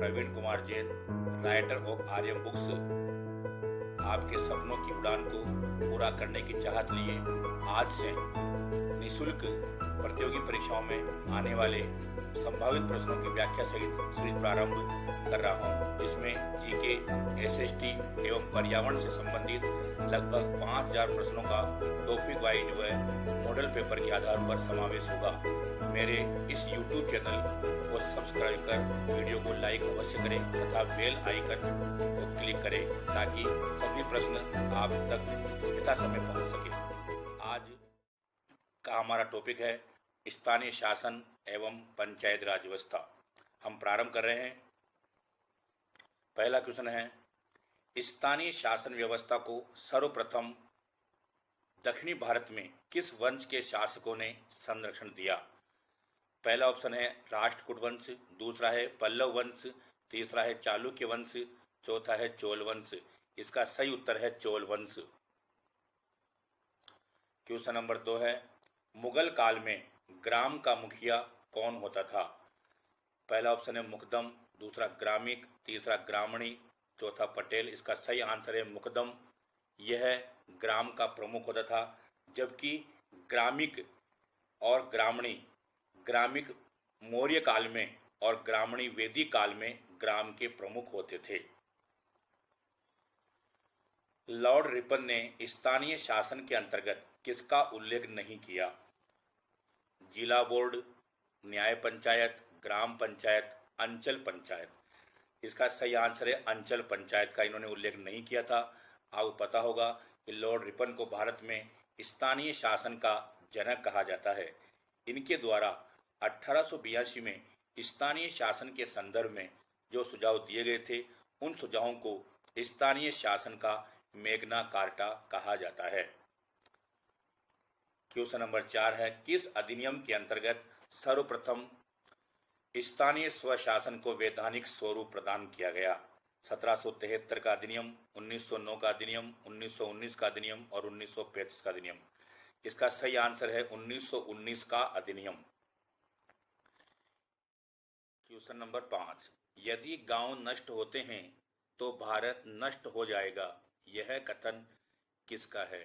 Praveen Kumar Jain, writer of Aryam books, आपके सपनों की उड़ान को पूरा करने की चाहत लिए आज से निःशुल्क प्रतियोगी परीक्षाओं में आने वाले संभावित प्रश्नों की व्याख्या सहित सीरीज प्रारंभ कर रहा हूं, जिसमें जीके, एसएसटी एवं पर्यावरण से संबंधित लगभग 5000 प्रश्नों का टॉपिक वाइज व मॉडल पेपर के आधार पर समावेश होगा। मेरे इस YouTube चैनल को सब्सक्राइब कर वीडियो को लाइक अवश्य करें तथा बेल आइकन को क्लिक करें ताकि सभी प्रश्न आप तक यथा समय पहुंच सके। आज का हमारा टॉपिक है स्थानीय शासन एवं पंचायत राज व्यवस्था। हम प्रारंभ कर रहे हैं। पहला क्वेश्चन है, स्थानीय शासन व्यवस्था को सर्वप्रथम दक्षिणी भारत में किस वंश के शासकों ने संरक्षण दिया? पहला ऑप्शन है राष्ट्रकूट वंश, दूसरा है पल्लव वंश, तीसरा है चालुक्य वंश, चौथा है चोल वंश। इसका सही उत्तर है चोल वंश। क्वेश्चन नंबर 2 है, मुगल काल में ग्राम का मुखिया कौन होता था? पहला ऑप्शन है मुकदम, दूसरा ग्रामिक, तीसरा ग्रामणी, चौथा पटेल। इसका सही आंसर है मुकदम। यह ग्राम का प्रमुख होता था, जबकि ग्रामिक और ग्रामणी, ग्रामिक मौर्य काल में और ग्रामणी वैदिक काल में ग्राम के प्रमुख होते थे। लॉर्ड रिपन ने स्थानीय शासन के अंतर्गत किसका उल्लेख नहीं किया? जिला बोर्ड, न्याय पंचायत, ग्राम पंचायत, अंचल पंचायत। इसका सही आंसर है अंचल पंचायत का इन्होंने उल्लेख नहीं किया था। आपको पता होगा कि लॉर्ड रिपन को भारत में स्थानीय शासन का जनक कहा जाता है। इनके द्वारा 1882 में स्थानीय शासन के संदर्भ में जो सुझाव दिए गए थे, उन सुझावों को स्थानीय शासन का मैग्ना कार्टा कहा जाता है। क्वेश्चन नंबर 4 है, किस अधिनियम के अंतर्गत सर्वप्रथम स्थानीय स्वशासन को वैधानिक स्वरूप प्रदान किया गया? 1773 का अधिनियम, 1909 का अधिनियम, 1919 का अधिनियम और 1935 का अधिनियम। इसका सही आंसर है 1919 का अधिनियम। क्वेश्चन नंबर 5, यदि गांव नष्ट होते हैं तो भारत नष्ट हो जाएगा, यह कथन किसका है?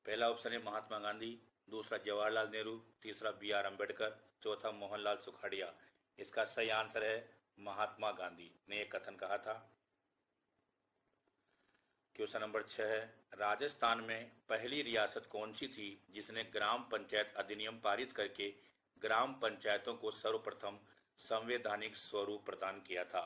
पहला ऑप्शन है महात्मा गांधी, दूसरा जवाहरलाल नेहरू, तीसरा BR अम्बेडकर, चौथा मोहनलाल सुखाड़िया। इसका सही आंसर है महात्मा गांधी ने यह कथन कहा था। क्वेश्चन नंबर 6 है, राजस्थान में पहली रियासत कौन सी थी जिसने ग्राम पंचायत अधिनियम पारित करके ग्राम पंचायतों को सर्वप्रथम संवैधानिक स्वरूप प्रदान किया था?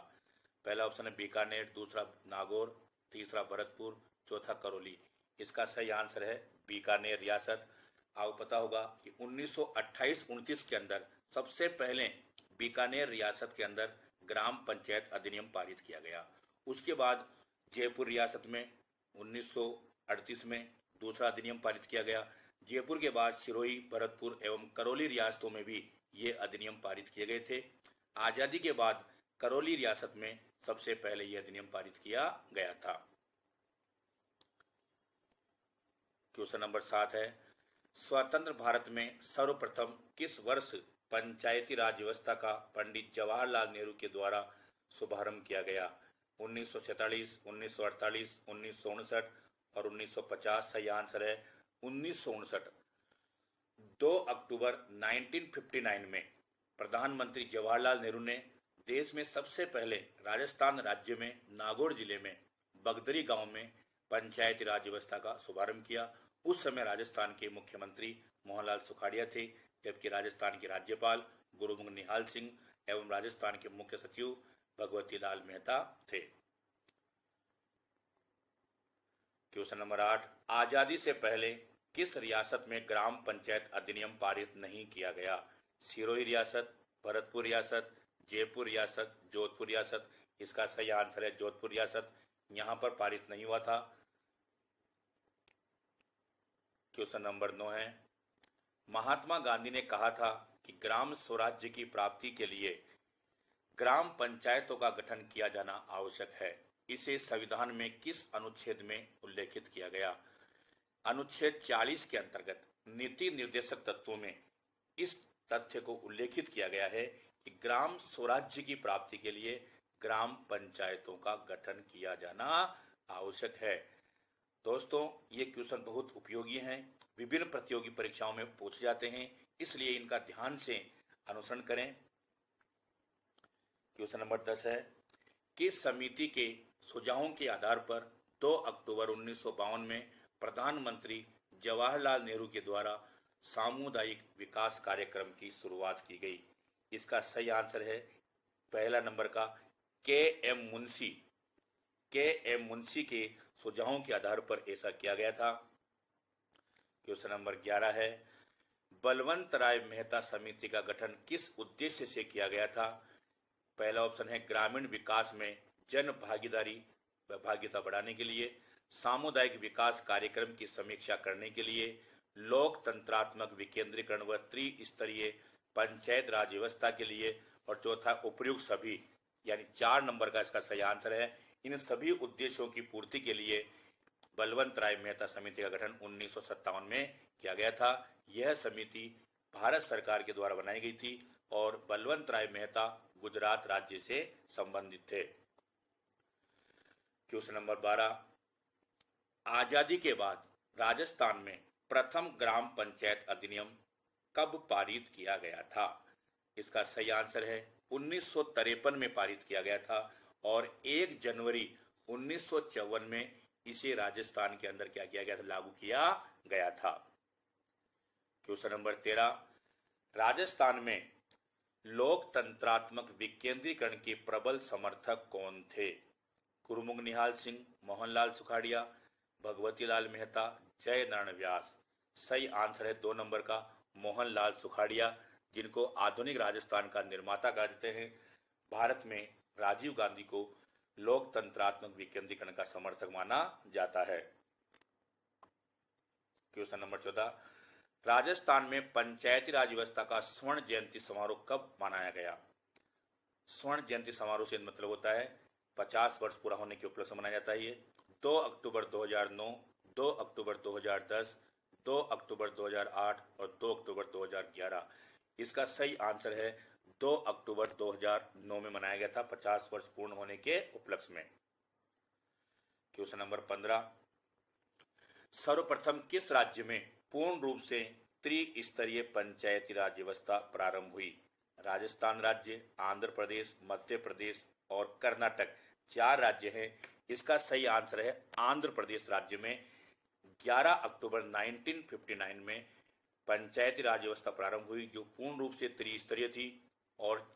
पहला ऑप्शन है बीकानेर, दूसरा नागौर, तीसरा भरतपुर, चौथा करौली। इसका सही आंसर है बीकानेर रियासत। आपको पता होगा कि 1928-29 के अंदर सबसे पहले बीकानेर रियासत के अंदर ग्राम पंचायत अधिनियम पारित किया गया। उसके बाद जयपुर रियासत में 1938 में दूसरा अधिनियम पारित किया गया। जयपुर के बाद सिरोही, भरतपुर एवं करौली रियासतों में भी ये अधिनियम पारित किए गए थे। आजादी के बाद करौली रियासत में सबसे पहले यह अधिनियम पारित किया गया था। क्वेश्चन नंबर 7 है, स्वतंत्र भारत में सर्वप्रथम किस वर्ष पंचायती राज व्यवस्था का पंडित जवाहरलाल नेहरू के द्वारा शुभारंभ किया गया? 1947, 1948, 1959 और 1950। सही आंसर है 1959। 2 अक्टूबर 1959 में प्रधानमंत्री जवाहरलाल नेहरू ने देश में सबसे पहले राजस्थान राज्य में नागौर जिले में बगदरी गांव में पंचायती राज व्यवस्था का शुभारंभ किया। उस समय राजस्थान के मुख्यमंत्री मोहनलाल सुखाड़िया थे, जबकि राजस्थान के राज्यपाल गुरुमुख निहाल सिंह एवं राजस्थान के मुख्य सचिव भगवती लाल मेहता थे। क्वेश्चन नंबर 8, आजादी से पहले किस रियासत में ग्राम पंचायत अधिनियम पारित नहीं किया गया? सिरोही रियासत, भरतपुर रियासत, जयपुर रियासत, जोधपुर रियासत। इसका सही आंसर है जोधपुर रियासत। यहां पर पारित नहीं हुआ था। क्वेश्चन नंबर 9 है, महात्मा गांधी ने कहा था कि ग्राम स्वराज्य की प्राप्ति के लिए ग्राम पंचायतों का गठन किया जाना आवश्यक है। इसे संविधान में किस अनुच्छेद में उल्लेखित किया गया? अनुच्छेद 40 के अंतर्गत नीति निर्देशक तत्वों में इस तथ्य को उल्लेखित किया गया है कि ग्राम स्वराज्य की प्राप्ति के लिए ग्राम पंचायतों का गठन किया जाना आवश्यक है। दोस्तों, ये क्वेश्चन बहुत उपयोगी हैं, विभिन्न प्रतियोगी परीक्षाओं में पूछे जाते हैं, इसलिए इनका ध्यान से अनुसरण करें। क्वेश्चन नंबर 10 है, किस समिति के सुझावों के आधार पर 2 अक्टूबर 1952 में प्रधानमंत्री जवाहरलाल नेहरू के द्वारा सामुदायिक विकास कार्यक्रम की शुरुआत की गई? इसका सही आंसर है पहला नंबर का के एम मुंशी। के एम मुंशी के सुझावों के आधार पर ऐसा किया गया था। क्वेश्चन नंबर 11 है, बलवंत राय मेहता समिति का गठन किस उद्देश्य से किया गया था? पहला ऑप्शन है ग्रामीण विकास में जन भागीदारी व भागीदारी बढ़ाने के लिए, सामुदायिक विकास कार्यक्रम की समीक्षा करने के लिए, लोकतंत्रात्मक विकेंद्रीकरण व त्रिस्तरीय पंचायत राज व्यवस्था के लिए, और चौथा उपयुक्त सभी, यानी 4 नंबर का इसका सही आंसर है। इन सभी उद्देश्यों की पूर्ति के लिए बलवंत राय मेहता समिति का गठन 1957 में किया गया था। यह समिति भारत सरकार के द्वारा बनाई गई थी और बलवंत राय मेहता गुजरात राज्य से संबंधित थे। क्वेश्चन नंबर 12, आजादी के बाद राजस्थान में प्रथम ग्राम पंचायत अधिनियम कब पारित किया गया था? इसका सही आंसर है 1953 में पारित किया गया था और 1 जनवरी 1954 में इसे राजस्थान के अंदर क्या किया गया था? लागू किया गया था। क्वेश्चन नंबर 13, राजस्थान में लोकतंत्रात्मक विकेंद्रीकरण के प्रबल समर्थक कौन थे? गुरुमुख निहाल सिंह, मोहनलाल सुखाड़िया, भगवती लाल मेहता, जय नारायण व्यास। सही आंसर है 2 नंबर का मोहनलाल सुखाड़िया, जिनको आधुनिक राजस्थान का निर्माता कहा जाते हैं। भारत में राजीव गांधी को लोकतंत्रात्मक विकेंद्रीकरण का समर्थक माना जाता है। क्वेश्चन नंबर 14, राजस्थान में पंचायती राज व्यवस्था का स्वर्ण जयंती समारोह कब मनाया गया? स्वर्ण जयंती समारोह से मतलब होता है 50 वर्ष पूरा होने के उपलक्ष्य में मनाया जाता है। ये 2 अक्टूबर 2009, 2 अक्टूबर 2010, 2 अक्टूबर 2008 और 2 अक्टूबर 2011। इसका सही आंसर है 2 अक्टूबर 2009 में मनाया गया था, 50 वर्ष पूर्ण होने के उपलक्ष्य में। क्वेश्चन नंबर 15, सर्वप्रथम किस राज्य में पूर्ण रूप से त्रिस्तरीय पंचायती राज व्यवस्था प्रारंभ हुई? राजस्थान राज्य, आंध्र प्रदेश, मध्य प्रदेश और कर्नाटक 4 राज्य हैं। इसका सही आंसर है आंध्र प्रदेश राज्य में 11 अक्टूबर 1959 में पंचायती राज व्यवस्था प्रारंभ हुई, जो पूर्ण रूप से त्रिस्तरीय थी और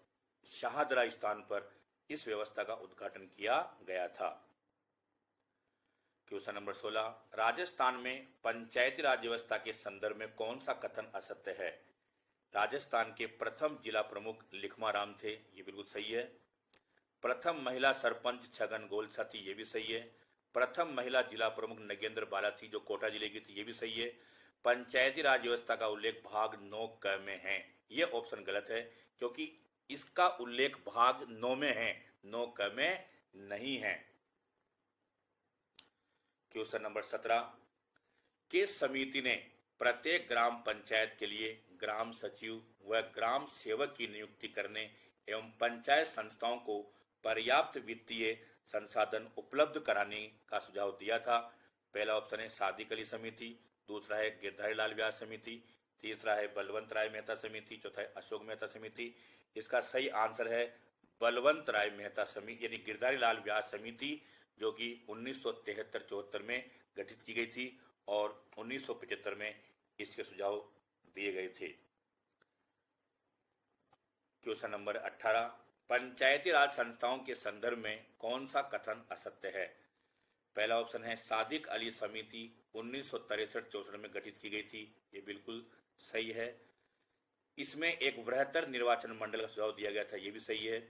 शाहदरा स्थान पर इस व्यवस्था का उद्घाटन किया गया था। क्वेश्चन नंबर 16, राजस्थान में पंचायती राज व्यवस्था के संदर्भ में कौन सा कथन असत्य है? राजस्थान के प्रथम जिला प्रमुख लिखमाराम थे, ये बिल्कुल सही है। प्रथम महिला सरपंच छगन गोलसा थी, ये भी सही है। प्रथम महिला जिला प्रमुख नगेंद्र बाला थी, जो कोटा जिले की थी, ये भी सही है। पंचायती राज व्यवस्था का उल्लेख भाग 9 क में है, ये ऑप्शन गलत है क्योंकि इसका उल्लेख भाग 9 में है, 9 क में नहीं है। क्वेश्चन नंबर 17, किस समिति ने प्रत्येक ग्राम पंचायत के लिए ग्राम सचिव व ग्राम सेवक की नियुक्ति करने एवं पंचायत संस्थाओं को पर्याप्त वित्तीय संसाधन उपलब्ध कराने का सुझाव दिया था? पहला ऑप्शन है सादिक अली समिति, दूसरा है गिरधारी लाल व्यास समिति, तीसरा है बलवंत राय मेहता समिति, चौथा है अशोक मेहता समिति। इसका सही आंसर है बलवंत राय मेहता समिति, यानी गिरधारी लाल व्यास समिति, जो कि 1973-74 में गठित की गई थी और 1975 में इसके सुझाव दिए गए थे। क्वेश्चन नंबर 18, पंचायती राज संस्थाओं के संदर्भ में कौन सा कथन असत्य है? पहला ऑप्शन है सादिक अली समिति 1963-64 में गठित की गई थी, ये बिल्कुल सही है। इसमें एक बृहत्तर निर्वाचन मंडल का सुझाव दिया गया था, ये भी सही है।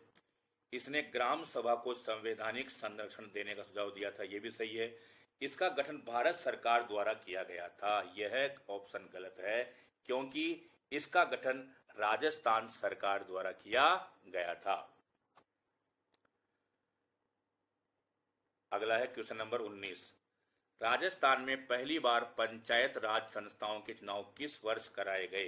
इसने ग्राम सभा को संवैधानिक संरक्षण देने का सुझाव दिया था, ये भी सही है। इसका गठन भारत सरकार द्वारा किया गया था, यह ऑप्शन गलत है क्योंकि इसका गठन राजस्थान सरकार द्वारा किया गया था। अगला है क्वेश्चन नंबर 19, राजस्थान में पहली बार पंचायत राज संस्थाओं के चुनाव किस वर्ष कराए गए?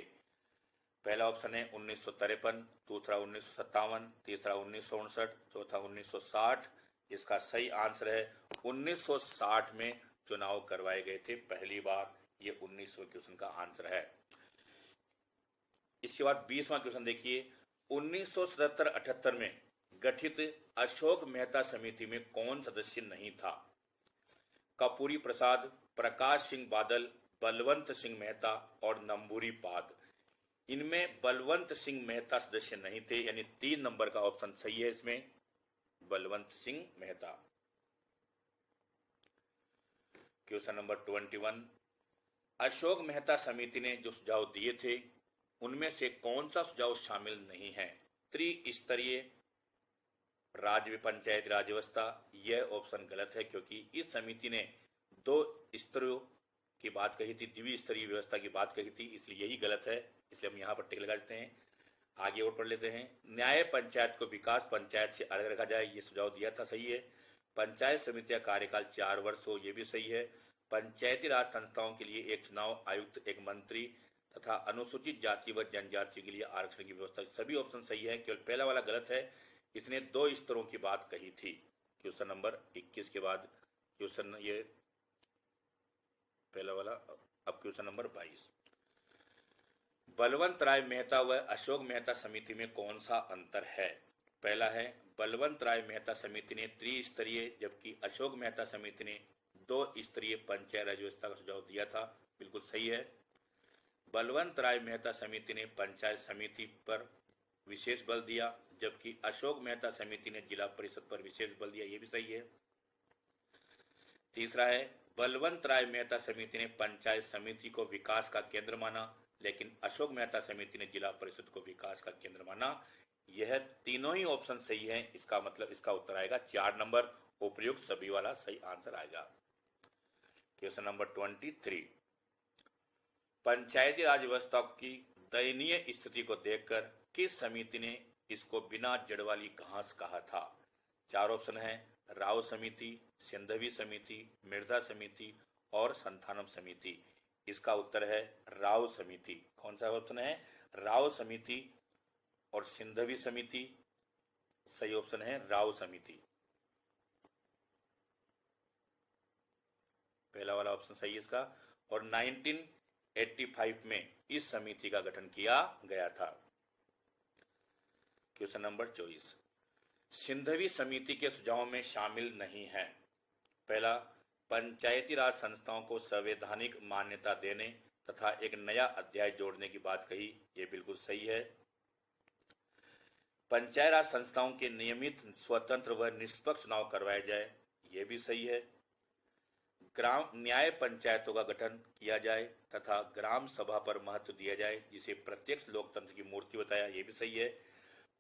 पहला ऑप्शन है 1953, दूसरा 1957, तीसरा 1959, चौथा 1960। इसका सही आंसर है 1960 में चुनाव करवाए गए थे पहली बार। ये 19वें क्वेश्चन का आंसर है। इसके बाद 20वां क्वेश्चन देखिए, 1977-78 में गठित अशोक मेहता समिति में कौन सदस्य नहीं था? कपूरी प्रसाद, प्रकाश सिंह बादल, बलवंत सिंह मेहता और नंबूरी पाद। इनमें बलवंत सिंह मेहता सदस्य नहीं थे, यानी 3 नंबर का ऑप्शन सही है इसमें, बलवंत सिंह मेहता। क्वेश्चन नंबर 21, अशोक मेहता समिति ने जो सुझाव दिए थे उनमें से कौन सा सुझाव शामिल नहीं है? त्रिस्तरीय राज्य पंचायत राज व्यवस्था। यह ऑप्शन गलत है क्योंकि इस समिति ने 2 स्तरों की बात कही थी, द्विस्तरीय व्यवस्था की बात कही थी, इसलिए यही गलत है, इसलिए हम यहाँ पर टिक लगा देते हैं। आगे और पढ़ लेते हैं। न्याय पंचायत को विकास पंचायत से अलग रखा जाए, ये सुझाव दिया था, सही है। पंचायत समितियां कार्यकाल 4 वर्ष हो, ये भी सही है। पंचायती राज संस्थाओं के लिए एक चुनाव आयुक्त, एक मंत्री तथा अनुसूचित जाति व जनजाति के लिए आरक्षण की व्यवस्था, सभी ऑप्शन सही है, केवल पहला वाला गलत है, इसने 2 स्तरों की बात कही थी। क्वेश्चन नंबर 21 के बाद क्वेश्चन ये पहला वाला। अब क्वेश्चन नंबर 22, बलवंत राय मेहता व अशोक मेहता समिति में कौन सा अंतर है? पहला है, बलवंत राय मेहता समिति ने त्रिस्तरीय जबकि अशोक मेहता समिति ने 2 स्तरीय पंचायत राज व्यवस्था का सुझाव दिया था, बिल्कुल सही है। बलवंत राय मेहता समिति ने पंचायत समिति पर विशेष बल दिया, जबकि अशोक मेहता समिति ने जिला परिषद पर विशेष बल दिया, ये भी सही है। तीसरा है, बलवंत राय मेहता समिति ने पंचायत समिति को विकास का केंद्र माना, लेकिन अशोक मेहता समिति ने जिला परिषद को विकास का केंद्र माना। यह तीनों ही ऑप्शन सही है, इसका मतलब इसका उत्तर आएगा 4 नंबर, उपयुक्त सभी वाला सही आंसर आएगा। क्वेश्चन नंबर 23, पंचायती राज व्यवस्था की दयनीय स्थिति को देखकर किस समिति ने इसको बिना जड़ वाली घास कहा था? 4 ऑप्शन है, राव समिति, सिंधवी समिति, मृदा समिति और संथानम समिति। इसका उत्तर है राव समिति। कौन सा ऑप्शन है? राव समिति और सिंधवी समिति। सही ऑप्शन है राव समिति, पहला वाला ऑप्शन सही है इसका। और 1985 में इस समिति का गठन किया गया था। क्वेश्चन नंबर 24, सिंधवी समिति के सुझाव में शामिल नहीं है। पहला, पंचायती राज संस्थाओं को संवैधानिक मान्यता देने तथा एक नया अध्याय जोड़ने की बात कही, ये बिल्कुल सही है। पंचायत राज संस्थाओं के नियमित, स्वतंत्र व निष्पक्ष चुनाव करवाए जाए, ये भी सही है। ग्राम न्याय पंचायतों का गठन किया जाए तथा ग्राम सभा पर महत्व दिया जाए, जिसे प्रत्यक्ष लोकतंत्र की मूर्ति बताया, ये भी सही है।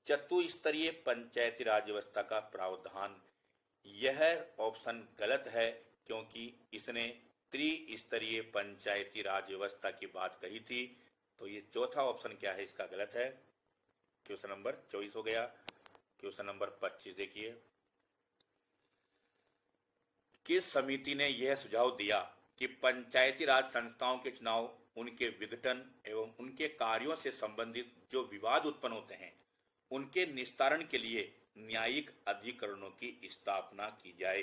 चतुस्तरीय पंचायती राज व्यवस्था का प्रावधान, यह ऑप्शन गलत है क्योंकि इसने त्रिस्तरीय पंचायती राज व्यवस्था की बात कही थी, तो ये चौथा ऑप्शन क्या है, इसका गलत है। क्वेश्चन नंबर 24 हो गया। क्वेश्चन नंबर 25 देखिए, किस समिति ने यह सुझाव दिया कि पंचायती राज संस्थाओं के चुनाव, उनके विघटन एवं उनके कार्यों से संबंधित जो विवाद उत्पन्न होते हैं उनके निस्तारण के लिए न्यायिक अधिकरणों की स्थापना की जाए?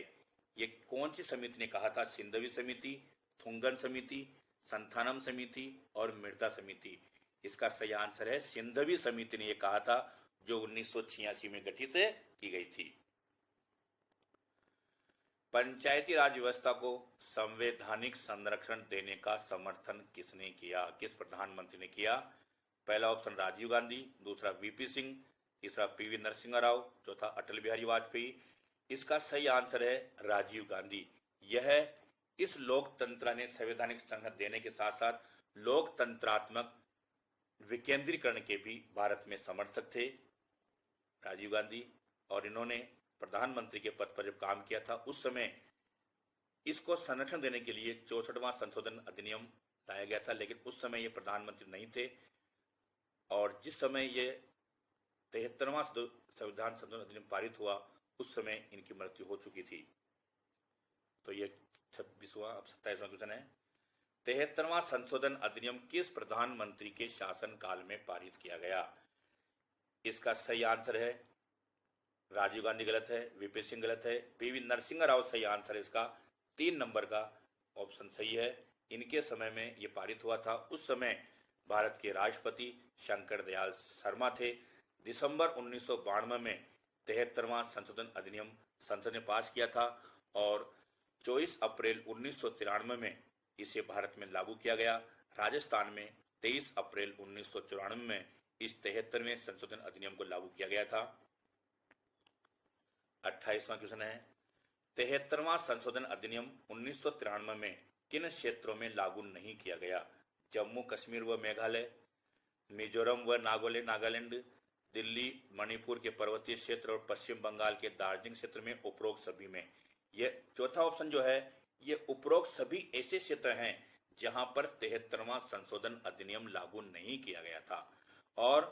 ये कौन सी समिति ने कहा था? सिंधवी समिति, थुंगन समिति, संथानम समिति और मृदा समिति। इसका सही आंसर है सिंधवी समिति ने यह कहा था, जो 1986 में गठित की गई थी। पंचायती राज व्यवस्था को संवैधानिक संरक्षण देने का समर्थन किसने किया? किस प्रधानमंत्री ने किया? पहला ऑप्शन राजीव गांधी, दूसरा वीपी सिंह, तीसरा पीवी नरसिम्हा राव, चौथा अटल बिहारी वाजपेयी। इसका सही आंसर है राजीव गांधी। यह इस लोकतंत्र ने संवैधानिक संरक्षण देने के साथ साथ लोकतंत्रात्मक विकेंद्रीकरण के भी भारत में समर्थक थे राजीव गांधी, और इन्होंने प्रधानमंत्री के पद पर जब काम किया था उस समय इसको संरक्षण देने के लिए 64वां संशोधन अधिनियम लाया गया था, लेकिन उस समय ये प्रधानमंत्री नहीं थे, और जिस समय ये 73वां संविधान संशोधन अधिनियम पारित हुआ उस समय इनकी मृत्यु हो चुकी थी। तो ये 26वां, अब 27वां क्वेश्चन है, 73वां संशोधन अधिनियम किस प्रधानमंत्री के शासनकाल में पारित किया गया? इसका सही आंसर है राजीव गांधी गलत है, वीपी सिंह गलत है, पीवी नरसिंह राव सही आंसर है इसका। 3 नंबर का ऑप्शन सही है। इनके समय में ये पारित हुआ था। उस समय भारत के राष्ट्रपति शंकर दयाल शर्मा थे। दिसंबर 1992 में 73वां संशोधन अधिनियम संसद ने पास किया था और 24 अप्रैल 1993 में इसे भारत में लागू किया गया। राजस्थान में 23 अप्रैल 1994 में इस 73वें संशोधन अधिनियम को लागू किया गया था। 28वां क्वेश्चन है 73वां संशोधन अधिनियम 1993 में किन क्षेत्रों में लागू नहीं किया गया? जम्मू कश्मीर व मेघालय, मिजोरम व नागालैंड, दिल्ली, मणिपुर के पर्वतीय क्षेत्र और पश्चिम बंगाल के दार्जिलिंग क्षेत्र में, उपरोक्त सभी में। यह चौथा ऑप्शन जो है ये उपरोक्त सभी ऐसे क्षेत्र हैं जहां पर 73वां संशोधन अधिनियम लागू नहीं किया गया था और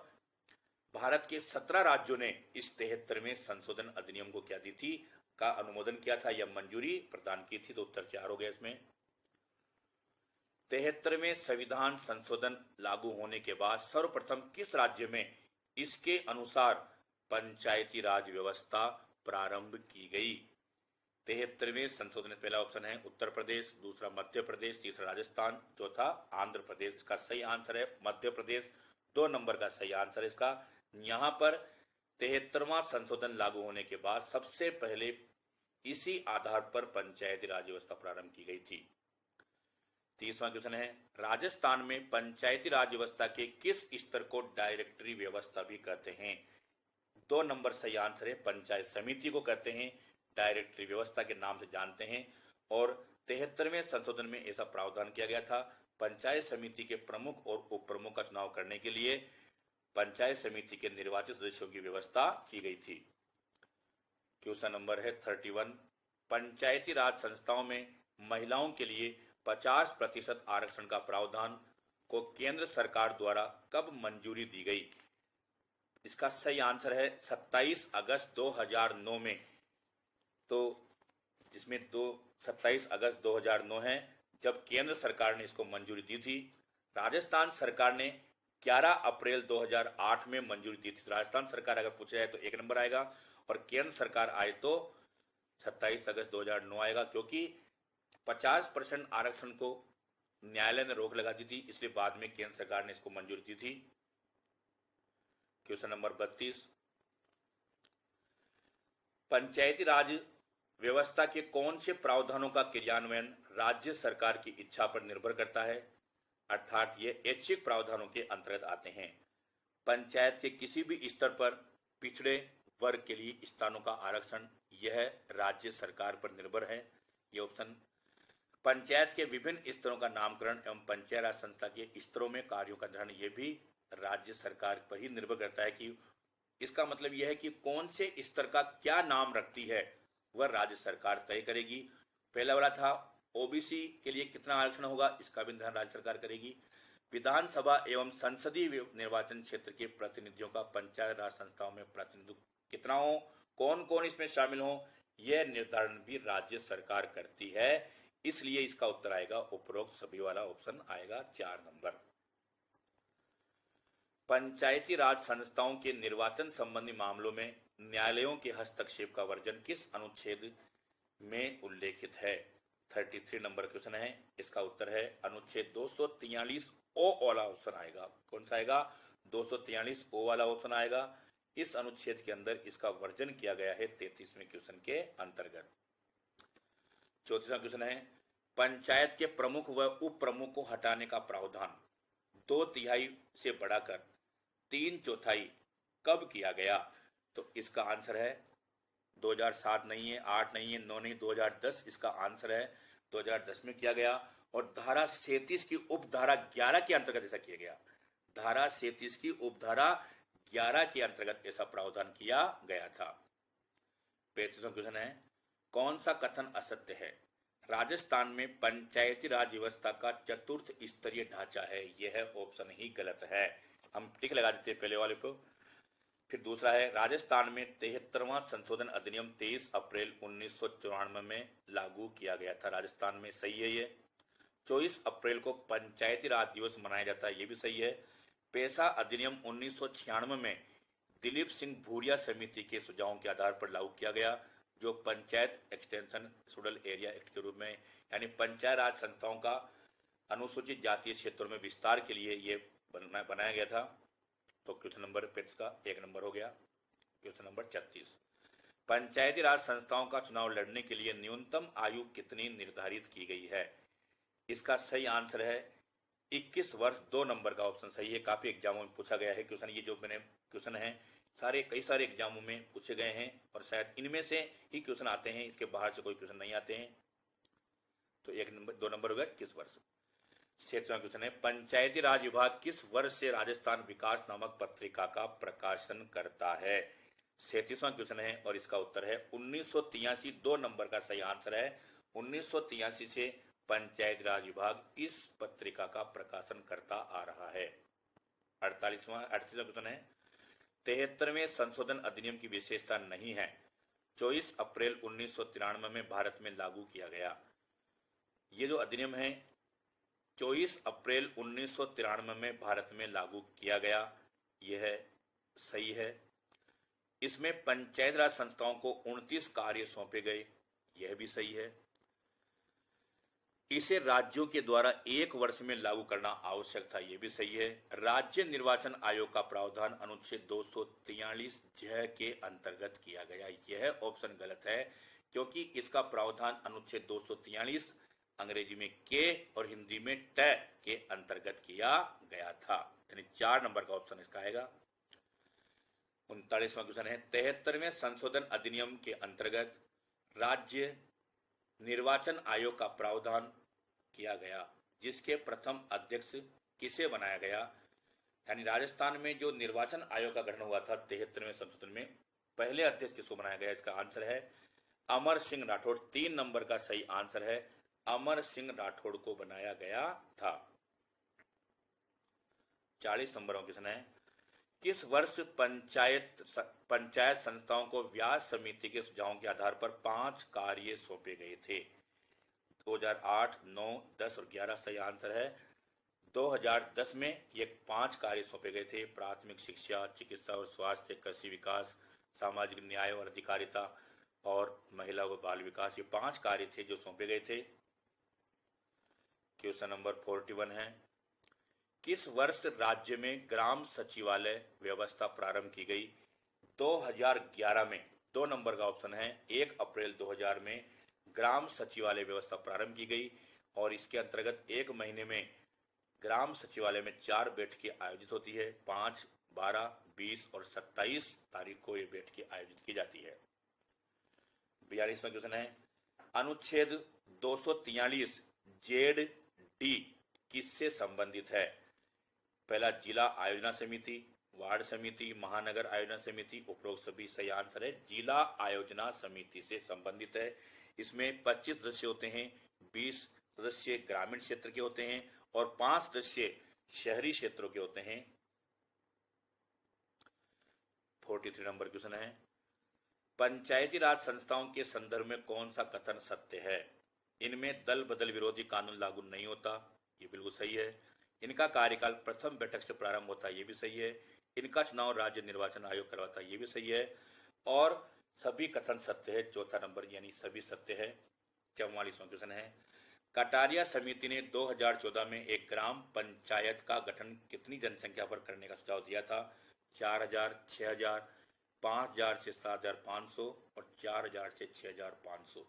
भारत के 17 राज्यों ने इस 73वें संशोधन अधिनियम को क्या दी थी का अनुमोदन किया था या मंजूरी प्रदान की थी। तो उत्तर 4 हो गया इसमें। 73वें संविधान संशोधन लागू होने के बाद सर्वप्रथम किस राज्य में इसके अनुसार पंचायती राज व्यवस्था प्रारंभ की गई? 73वें संशोधन पहला ऑप्शन है उत्तर प्रदेश, दूसरा मध्य प्रदेश, तीसरा राजस्थान, चौथा आंध्र प्रदेश। इसका सही आंसर है मध्य प्रदेश। 2 नंबर का सही आंसर है इसका। यहां पर 73वां संशोधन लागू होने के बाद सबसे पहले इसी आधार पर पंचायती राज व्यवस्था प्रारंभ की गई थी। 30वां क्वेश्चन है राजस्थान में पंचायती राज व्यवस्था के किस स्तर को डायरेक्टरी व्यवस्था भी कहते हैं? 2 नंबर सही आंसर है पंचायत समिति को कहते हैं, डायरेक्टरी व्यवस्था के नाम से जानते हैं। और 73वें संशोधन में ऐसा प्रावधान किया गया था पंचायत समिति के प्रमुख और उप प्रमुख का चुनाव करने के लिए पंचायत समिति के निर्वाचित सदस्यों की व्यवस्था की गई थी। क्वेश्चन नंबर है 31 पंचायती राज संस्थाओं में महिलाओं के लिए 50% आरक्षण का प्रावधान को केंद्र सरकार द्वारा कब मंजूरी दी गई? इसका सही आंसर है 27 अगस्त 2009 में। तो जिसमें 27 अगस्त 2009 है जब केंद्र सरकार ने इसको मंजूरी दी थी। राजस्थान सरकार ने 11 अप्रैल 2008 में मंजूरी दी थी। राजस्थान सरकार अगर पूछा जाए तो 1 नंबर आएगा और केंद्र सरकार आए तो 27 अगस्त 2009 आएगा, क्योंकि 50% आरक्षण को न्यायालय ने रोक लगा दी थी, इसलिए बाद में केंद्र सरकार ने इसको मंजूरी दी थी। क्वेश्चन नंबर 32 पंचायती राज व्यवस्था के कौन से प्रावधानों का क्रियान्वयन राज्य सरकार की इच्छा पर निर्भर करता है? अर्थात ये ऐच्छिक प्रावधानों के अंतर्गत आते हैं। पंचायत के किसी भी स्तर पर पिछड़े वर्ग के लिए स्थानों का आरक्षण यह राज्य सरकार पर निर्भर है। ये ऑप्शन। पंचायत के विभिन्न स्तरों का नामकरण एवं पंचायत राज संस्था के स्तरों में कार्यों का निर्वहन ये भी राज्य सरकार पर ही निर्भर करता है कि इसका मतलब यह है कि कौन से स्तर का क्या नाम रखती है वह राज्य सरकार तय करेगी। पहला वाला था ओबीसी के लिए कितना आरक्षण होगा, इसका भी निर्धारण राज्य सरकार करेगी। विधानसभा एवं संसदीय निर्वाचन क्षेत्र के प्रतिनिधियों का पंचायत राज संस्थाओं में प्रतिनिधित्व कितना हो, कौन कौन इसमें शामिल हो, यह निर्धारण भी राज्य सरकार करती है। इसलिए इसका उत्तर आएगा उपरोक्त सभी वाला ऑप्शन आएगा 4 नंबर। पंचायती राज संस्थाओं के निर्वाचन संबंधी मामलों में न्यायालयों के हस्तक्षेप का वर्जन किस अनुच्छेद में उल्लेखित है? 33 नंबर क्वेश्चन है। इसका उत्तर है अनुच्छेद 243 ओ वाला ऑप्शन आएगा। कौन सा आएगा? 243 ओ वाला ऑप्शन आएगा। इस अनुच्छेद के अंदर इसका वर्जन किया गया है 33वें क्वेश्चन के अंतर्गत। 34वां क्वेश्चन है पंचायत के प्रमुख व उप प्रमुख को हटाने का प्रावधान 2/3 से बढ़ाकर 3/4 कब किया गया? तो इसका आंसर है 2007 नहीं है, 8 नहीं है, 9 नहीं, 2010 इसका आंसर है। 2010 में किया गया और धारा 37 की उपधारा 11 के अंतर्गत ऐसा किया गया। धारा 37 की उपधारा 11 के अंतर्गत ऐसा प्रावधान किया गया था। 35वां क्वेश्चन है कौन सा कथन असत्य है? राजस्थान में पंचायती राज व्यवस्था का चतुर्थ स्तरीय ढांचा है। यह ऑप्शन ही गलत है। हम टिक लगा देते हैं पहले वाले को। फिर दूसरा है राजस्थान में 73वां संशोधन अधिनियम 23 अप्रैल 1994 में लागू किया गया था। राजस्थान में सही है ये। 24 अप्रैल को पंचायती राज दिवस मनाया जाता है, ये भी सही है। पेशा अधिनियम 1996 में दिलीप सिंह भूरिया समिति के सुझावों के आधार पर लागू किया गया, जो panchayat extension rural area act के रूप में, यानी पंचायत राज संस्थाओं का अनुसूचित जातीय क्षेत्रों में विस्तार के लिए ये बनाया गया था। तो क्वेश्चन नंबर पेट्स का 1 नंबर हो गया। क्वेश्चन नंबर 36, पंचायती राज संस्थाओं का चुनाव लड़ने के लिए न्यूनतम आयु कितनी निर्धारित की गई है? इसका सही आंसर है 21 वर्ष। 2 नंबर का ऑप्शन सही है। काफी एग्जामों में पूछा गया है क्वेश्चन, ये जो मैंने क्वेश्चन है कई सारे एग्जामों में पूछे गए हैं और शायद इनमें से ही क्वेश्चन आते हैं, इसके बाहर से कोई क्वेश्चन नहीं आते हैं। तो 2 नंबर हो गया 21 वर्ष। 7वां क्वेश्चन है, पंचायती राज विभाग किस वर्ष से राजस्थान विकास नामक पत्रिका का प्रकाशन करता है? 37वां क्वेश्चन है और इसका उत्तर है 1983। 2 नंबर का सही आंसर है। 1983 से पंचायत राज विभाग इस पत्रिका का प्रकाशन करता आ रहा है। 38वां क्वेश्चन है, 73वें संशोधन अधिनियम की विशेषता नहीं है, 24 अप्रैल 1993 में भारत में लागू किया गया। ये जो अधिनियम है 24 अप्रैल 1993 में भारत में लागू किया गया, यह सही है। इसमें पंचायत राज संस्थाओं को 29 कार्य सौंपे गए, यह भी सही है। इसे राज्यों के द्वारा 1 वर्ष में लागू करना आवश्यक था, यह भी सही है। राज्य निर्वाचन आयोग का प्रावधान अनुच्छेद 243 ज के अंतर्गत किया गया, यह ऑप्शन गलत है, क्योंकि इसका प्रावधान अनुच्छेद 243 अंग्रेजी में के और हिंदी में ट के अंतर्गत किया गया था, यानी 4 नंबर का ऑप्शन इसका आएगा। 39वां क्वेश्चन है, 73वें संशोधन अधिनियम के अंतर्गत राज्य निर्वाचन आयोग का प्रावधान किया गया, जिसके प्रथम अध्यक्ष किसे बनाया गया? यानी राजस्थान में जो निर्वाचन आयोग का गठन हुआ था 73वें संशोधन में, पहले अध्यक्ष किसको बनाया गया? इसका आंसर है अमर सिंह राठौड़। 3 नंबर का सही आंसर है, अमर सिंह राठौड़ को बनाया गया था। 40 नंबर का क्वेश्चन है, किस वर्ष पंचायत संस्थाओं को व्यास समिति के सुझावों के आधार पर 5 कार्य सौंपे गए थे? 2008, 9, 10 और 11 सही आंसर है। 2010 में ये 5 कार्य सौंपे गए थे। प्राथमिक शिक्षा, चिकित्सा और स्वास्थ्य, कृषि विकास, सामाजिक न्याय और अधिकारिता और महिला व बाल विकास, ये 5 कार्य थे जो सौंपे गए थे। क्वेश्चन नंबर 41 है, किस वर्ष राज्य में ग्राम सचिवालय व्यवस्था प्रारंभ की गई? 2011 में। 2 नंबर का ऑप्शन है, 1 अप्रैल 2000 में ग्राम सचिवालय व्यवस्था प्रारंभ की गई और इसके अंतर्गत 1 महीने में ग्राम सचिवालय में 4 बैठकें आयोजित होती है। 5, 12, 20 और 27 तारीख को ये बैठकें आयोजित की जाती है। 42वां क्वेश्चन है, अनुच्छेद 243 जेड डी किससे संबंधित है? पहला जिला आयोजना समिति, वार्ड समिति, महानगर आयोजना समिति, उपरोक्त सभी सही आंसर है। जिला आयोजना समिति से संबंधित है। इसमें 25 सदस्य होते हैं, 20 सदस्य ग्रामीण क्षेत्र के होते हैं और 5 सदस्य शहरी क्षेत्रों के होते हैं। 43 नंबर क्वेश्चन है, पंचायती राज संस्थाओं के संदर्भ में कौन सा कथन सत्य है? इनमें दल बदल विरोधी कानून लागू नहीं होता, ये बिल्कुल सही है। इनका कार्यकाल प्रथम बैठक से प्रारंभ होता है, ये भी सही है। इनका चुनाव राज्य निर्वाचन आयोग करवाता है, ये भी सही है। और सभी कथन सत्य है, 4था नंबर यानी सभी सत्य है। 44वां क्वेश्चन है, कटारिया समिति ने 2014 में एक ग्राम पंचायत का गठन कितनी जनसंख्या पर करने का सुझाव दिया था? 4000, 6000, 5000 से 7500 और 4000 से 6500।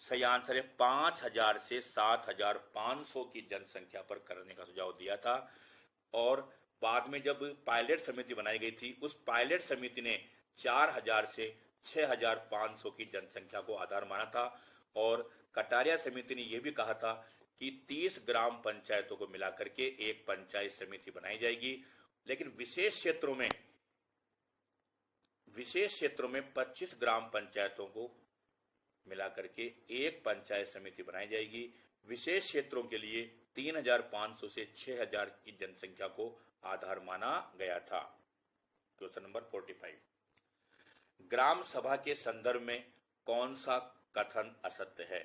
सही आंसर है 5000 से 7500 की जनसंख्या पर करने का सुझाव दिया था। और बाद में जब पायलट समिति बनाई गई थी, उस पायलट समिति ने 4000 से 6500 की जनसंख्या को आधार माना था। और कटारिया समिति ने यह भी कहा था कि 30 ग्राम पंचायतों को मिलाकर के एक पंचायत समिति बनाई जाएगी, लेकिन विशेष क्षेत्रों में 25 ग्राम पंचायतों को मिलाकर के एक पंचायत समिति बनाई जाएगी। विशेष क्षेत्रों के लिए 3500 से 6000 की जनसंख्या को आधार माना गया था। क्वेश्चन नंबर 45, ग्राम सभा के संदर्भ में कौन सा कथन असत्य है?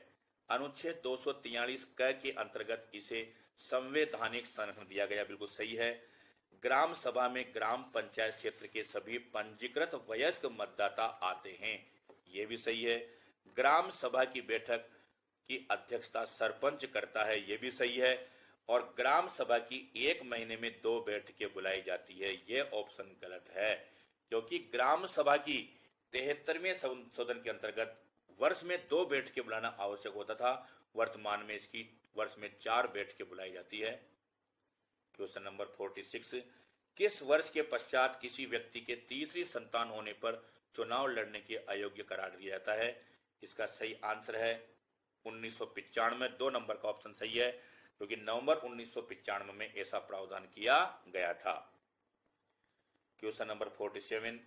अनुच्छेद 243 क के अंतर्गत इसे संवैधानिक संरक्षण दिया गया। बिल्कुल सही है। ग्राम सभा में ग्राम पंचायत क्षेत्र के सभी पंजीकृत वयस्क मतदाता आते हैं, ये भी सही है। ग्राम सभा की बैठक की अध्यक्षता सरपंच करता है, ये भी सही है। और ग्राम सभा की 1 महीने में 2 बैठकें बुलाई जाती है, ये ऑप्शन गलत है, क्योंकि ग्राम सभा की 73वें संशोधन के अंतर्गत वर्ष में 2 बैठकें बुलाना आवश्यक होता था। वर्तमान में इसकी वर्ष में 4 बैठकें बुलाई जाती है। क्वेश्चन नंबर 46, किस वर्ष के पश्चात किसी व्यक्ति के तीसरी संतान होने पर चुनाव लड़ने के अयोग्य करार दिया जाता है? इसका सही आंसर है 1995। 2 नंबर का ऑप्शन सही है, क्योंकि नवंबर 1995 में ऐसा प्रावधान किया गया था। क्वेश्चन नंबर 47,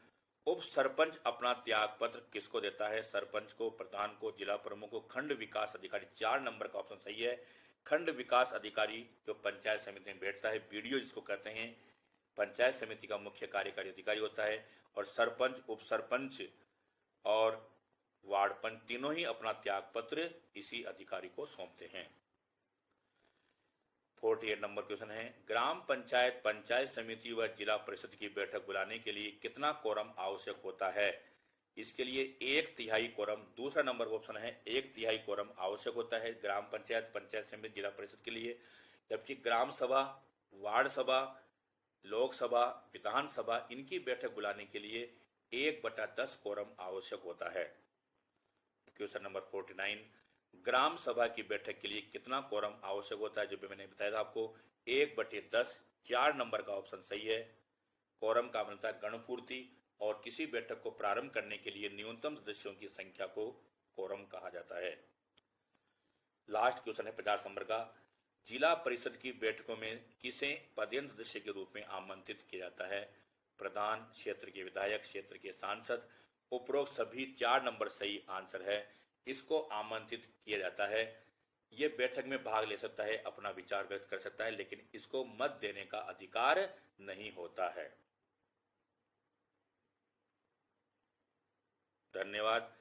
उप सरपंच अपना त्याग पत्र किसको देता है? सरपंच को, प्रधान को, जिला प्रमुख को, खंड विकास अधिकारी। 4 नंबर का ऑप्शन सही है। खंड विकास अधिकारी जो पंचायत समिति में बैठता है, बीडीओ जिसको कहते हैं, पंचायत समिति का मुख्य कार्यकारी अधिकारी होता है। और सरपंच, उप सरपंच और वार्ड पंच तीनों ही अपना त्याग पत्र इसी अधिकारी को सौंपते हैं। 48 नंबर क्वेश्चन है, ग्राम पंचायत, पंचायत समिति व जिला परिषद की बैठक बुलाने के लिए कितना कोरम आवश्यक होता है? इसके लिए 1/3 कोरम। दूसरा नंबर ऑप्शन है 1/3 कोरम आवश्यक होता है ग्राम पंचायत, पंचायत समिति, जिला परिषद के लिए। जबकि ग्राम सभा, वार्ड सभा, लोकसभा, विधानसभा, इनकी बैठक बुलाने के लिए 1/10 कोरम आवश्यक होता है। क्वेश्चन नंबर 49, ग्राम सभा की बैठक के लिए कितना कोरम आवश्यक होता है? जो भी मैंने बताया था आपको, 1/10। 4 नंबर का ऑप्शन सही है। कोरम का मतलब है गणपूर्ति, और किसी बैठक को प्रारंभ करने के लिए न्यूनतम सदस्यों की संख्या को कोरम कहा जाता है। लास्ट क्वेश्चन है 50 नंबर का, जिला परिषद की बैठकों में किसे पदेन सदस्य के रूप में आमंत्रित किया जाता है? प्रधान, क्षेत्र के विधायक, क्षेत्र के सांसद। उपरोक्त सभी 4 नंबर सही आंसर है। इसको आमंत्रित किया जाता है। ये बैठक में भाग ले सकता है, अपना विचार व्यक्त कर सकता है, लेकिन इसको मत देने का अधिकार नहीं होता है। धन्यवाद।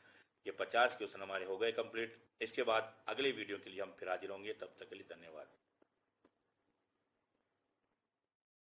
ये 50 क्वेश्चन हमारे हो गए कंप्लीट। इसके बाद अगले वीडियो के लिए हम फिर हाजिर होंगे। तब तक के लिए धन्यवाद।